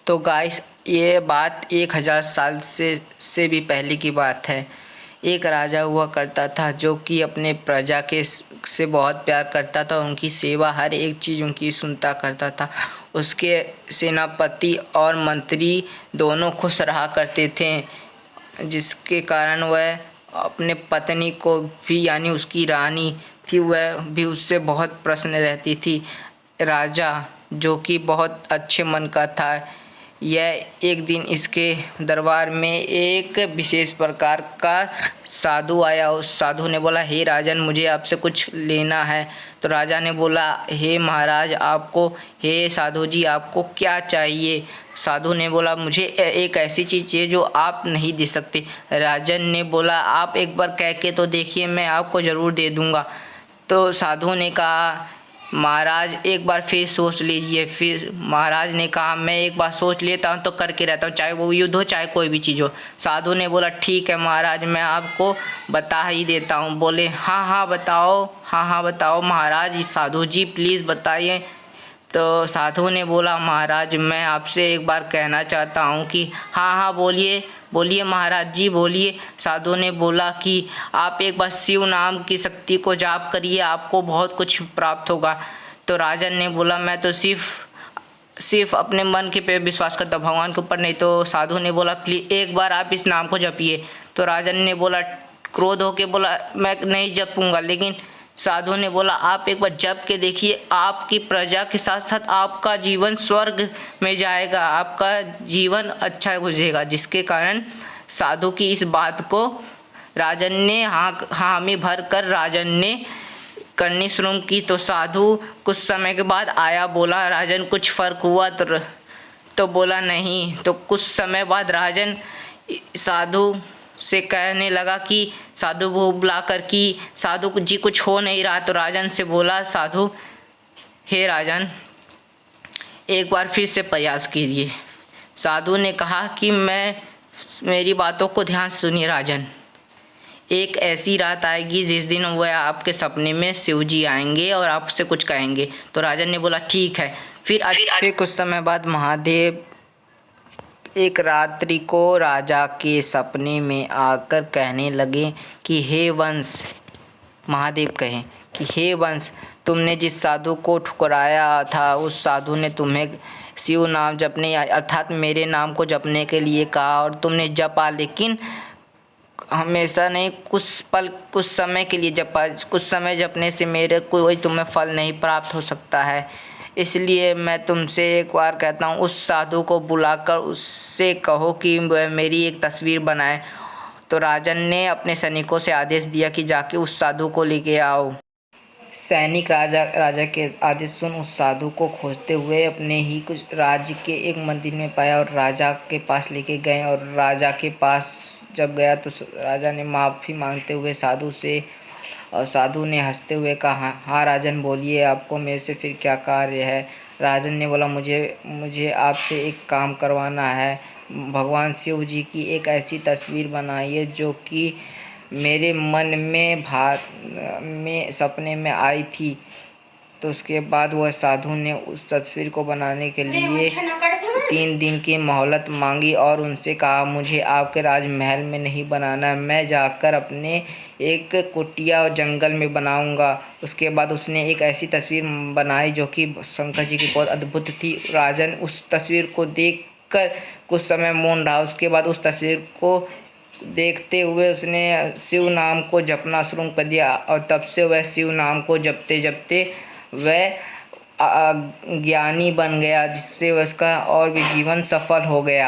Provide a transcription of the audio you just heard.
तो गाइस ये बात 1000 साल से भी पहले की बात है। एक राजा हुआ करता था जो कि अपने प्रजा के से बहुत प्यार करता था। उनकी सेवा, हर एक चीज़ उनकी सुनता करता था। उसके सेनापति और मंत्री दोनों खुश रहा करते थे, जिसके कारण वह अपने पत्नी को भी, यानी उसकी रानी थी, वह भी उससे बहुत प्रसन्न रहती थी। राजा जो कि बहुत अच्छे मन का था, यह एक दिन इसके दरबार में एक विशेष प्रकार का साधु आया। उस साधु ने बोला, हे राजन, मुझे आपसे कुछ लेना है। तो राजा ने बोला, हे महाराज, आपको, हे साधु जी, आपको क्या चाहिए? साधु ने बोला, मुझे एक ऐसी चीज़ चाहिए जो आप नहीं दे सकते। राजन ने बोला, आप एक बार कह के तो देखिए, मैं आपको ज़रूर दे दूँगा। तो साधु ने कहा, महाराज एक बार फिर सोच लीजिए। फिर महाराज ने कहा, मैं एक बार सोच लेता हूँ तो करके रहता हूँ, चाहे वो युद्ध हो चाहे कोई भी चीज़ हो। साधु ने बोला, ठीक है महाराज, मैं आपको बता ही देता हूँ। बोले, हाँ हाँ बताओ, हाँ हाँ बताओ महाराज, साधु जी प्लीज़ बताइए। तो साधु ने बोला, महाराज मैं आपसे एक बार कहना चाहता हूँ कि हाँ हाँ बोलिए बोलिए महाराज जी बोलिए। साधु ने बोला कि आप एक बार शिव नाम की शक्ति को जाप करिए, आपको बहुत कुछ प्राप्त होगा। तो राजन ने बोला, मैं तो सिर्फ अपने मन के पे विश्वास करता हूँ, भगवान के ऊपर नहीं। तो साधु ने बोला, प्लीज़ एक बार आप इस नाम को जपिए। तो राजन ने बोला, क्रोध होके बोला, मैं नहीं जपूँगा। लेकिन साधु ने बोला, आप एक बार जप के देखिए, आपकी प्रजा के साथ साथ आपका जीवन स्वर्ग में जाएगा, आपका जीवन अच्छा गुजरेगा। जिसके कारण साधु की इस बात को राजन ने हामी भर कर राजन ने करनी शुरू की। तो साधु कुछ समय के बाद आया, बोला, राजन कुछ फ़र्क हुआ? तो बोला नहीं। तो कुछ समय बाद राजन साधु से कहने लगा कि साधु को बुलाकर कि साधु जी कुछ हो नहीं रहा। तो राजन से बोला साधु, हे राजन एक बार फिर से प्रयास कीजिए। साधु ने कहा कि मेरी बातों को ध्यान से सुनिए राजन, एक ऐसी रात आएगी जिस दिन वह आपके सपने में शिव जी आएंगे और आपसे कुछ कहेंगे। तो राजन ने बोला, ठीक है। फिर कुछ समय बाद महादेव एक रात्रि को राजा के सपने में आकर कहने लगे कि हे वंश, महादेव कहें कि हे वंश, तुमने जिस साधु को ठुकराया था, उस साधु ने तुम्हें शिव नाम जपने अर्थात मेरे नाम को जपने के लिए कहा और तुमने जपा, लेकिन हमेशा नहीं, कुछ समय के लिए जपा। कुछ समय जपने से मेरे कोई तुम्हें फल नहीं प्राप्त हो सकता है। इसलिए मैं तुमसे एक बार कहता हूँ, उस साधु को बुलाकर उससे कहो कि वह मेरी एक तस्वीर बनाए। तो राजन ने अपने सैनिकों से आदेश दिया कि जाके उस साधु को लेके आओ। सैनिक राजा के आदेश सुन उस साधु को खोजते हुए अपने ही कुछ राज्य के एक मंदिर में पाया और राजा के पास लेके गए। और राजा के पास जब गया तो राजा ने माफ़ी मांगते हुए साधु से, और साधु ने हंसते हुए कहा, हाँ राजन बोलिए, आपको मेरे से फिर क्या कार्य है? राजन ने बोला, मुझे आपसे एक काम करवाना है। भगवान शिव जी की एक ऐसी तस्वीर बनाइए जो कि मेरे मन में सपने में आई थी। तो उसके बाद वह साधु ने उस तस्वीर को बनाने के लिए 3 दिन की मोहलत मांगी और उनसे कहा, मुझे आपके राजमहल में नहीं बनाना, मैं जाकर अपने एक कुटिया जंगल में बनाऊंगा। उसके बाद उसने एक ऐसी तस्वीर बनाई जो कि शंकर जी की बहुत अद्भुत थी। राजन उस तस्वीर को देखकर कुछ समय मौन रहा। उसके बाद उस तस्वीर को देखते हुए उसने शिव नाम को जपना शुरू कर दिया और तब से वह शिव नाम को जपते जपते वह ज्ञानी बन गया, जिससे उसका और भी जीवन सफल हो गया।